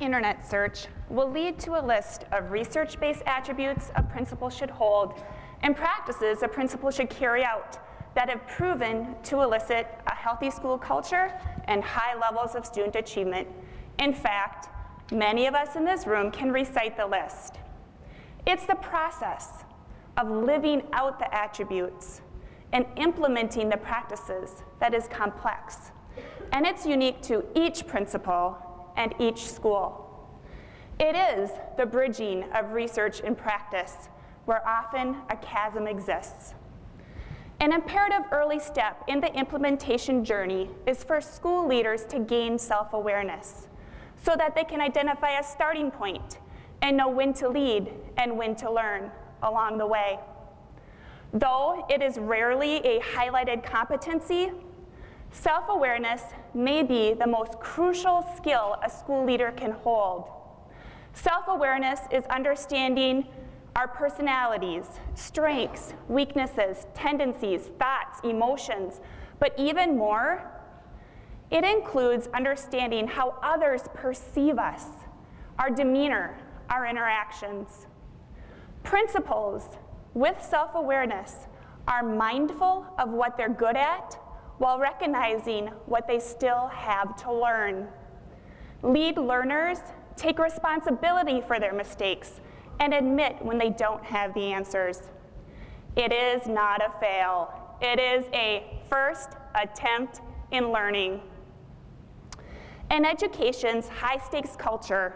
internet search will lead to a list of research-based attributes a principal should hold and practices a principal should carry out that have proven to elicit a healthy school culture and high levels of student achievement. In fact, many of us in this room can recite the list. It's the process of living out the attributes and implementing the practices that is complex, and it's unique to each principal and each school. It is the bridging of research and practice where often a chasm exists. An imperative early step in the implementation journey is for school leaders to gain self-awareness so that they can identify a starting point and know when to lead and when to learn along the way. Though it is rarely a highlighted competency, self-awareness may be the most crucial skill a school leader can hold. Self-awareness is understanding our personalities, strengths, weaknesses, tendencies, thoughts, emotions, but even more, it includes understanding how others perceive us, our demeanor, our interactions. Principals with self-awareness are mindful of what they're good at while recognizing what they still have to learn. Lead learners take responsibility for their mistakes and admit when they don't have the answers. It is not a fail. It is a first attempt in learning. In education's high-stakes culture,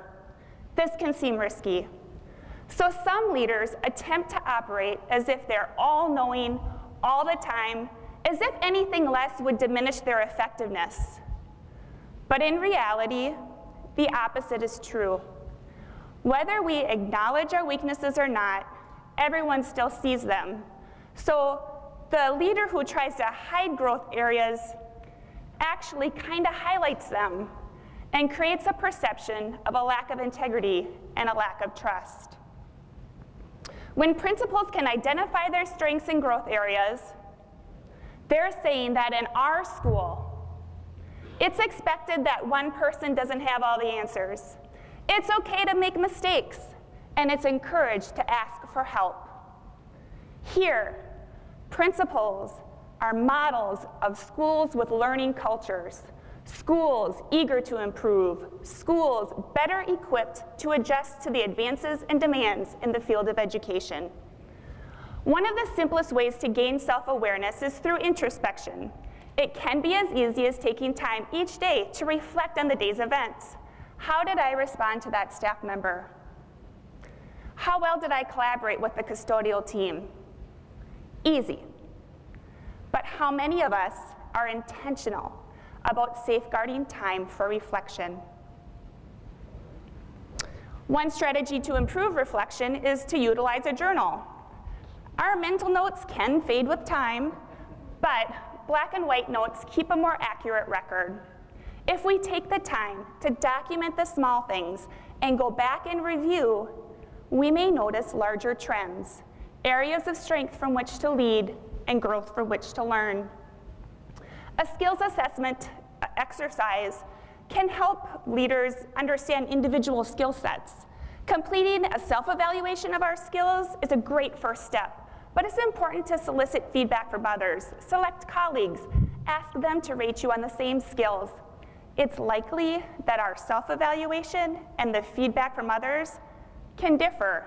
this can seem risky. So some leaders attempt to operate as if they're all-knowing all the time, as if anything less would diminish their effectiveness. But in reality, the opposite is true. Whether we acknowledge our weaknesses or not, everyone still sees them. So the leader who tries to hide growth areas actually kind of highlights them and creates a perception of a lack of integrity and a lack of trust. When principals can identify their strengths and growth areas, they're saying that in our school, it's expected that one person doesn't have all the answers. It's okay to make mistakes, and it's encouraged to ask for help. Here, principals are models of schools with learning cultures, schools eager to improve, schools better equipped to adjust to the advances and demands in the field of education. One of the simplest ways to gain self-awareness is through introspection. It can be as easy as taking time each day to reflect on the day's events. How did I respond to that staff member? How well did I collaborate with the custodial team? Easy. But how many of us are intentional about safeguarding time for reflection? One strategy to improve reflection is to utilize a journal. Our mental notes can fade with time, but black and white notes keep a more accurate record. If we take the time to document the small things and go back and review, we may notice larger trends, areas of strength from which to lead and growth from which to learn. A skills assessment exercise can help leaders understand individual skill sets. Completing a self-evaluation of our skills is a great first step, but it's important to solicit feedback from others. Select colleagues, ask them to rate you on the same skills. It's likely that our self-evaluation and the feedback from others can differ.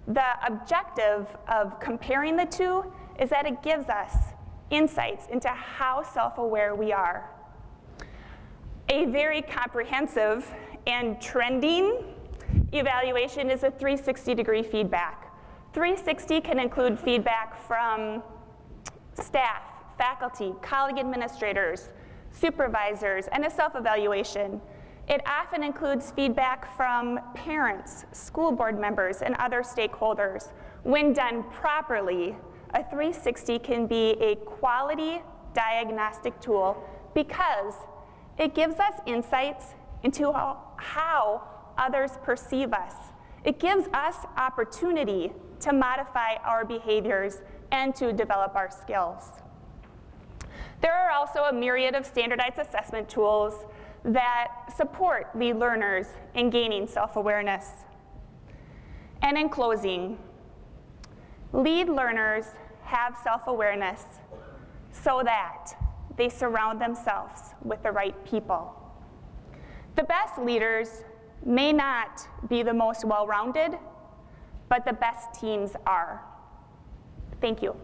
The objective of comparing the two is that it gives us insights into how self-aware we are. A very comprehensive and trending evaluation is a 360-degree feedback. 360 can include feedback from staff, faculty, colleague administrators, supervisors, and a self-evaluation. It often includes feedback from parents, school board members, and other stakeholders. When done properly, a 360 can be a quality diagnostic tool because it gives us insights into how others perceive us. It gives us opportunity to modify our behaviors and to develop our skills. There are also a myriad of standardized assessment tools that support lead learners in gaining self-awareness. And in closing, lead learners have self-awareness so that they surround themselves with the right people. The best leaders may not be the most well-rounded, but the best teams are. Thank you.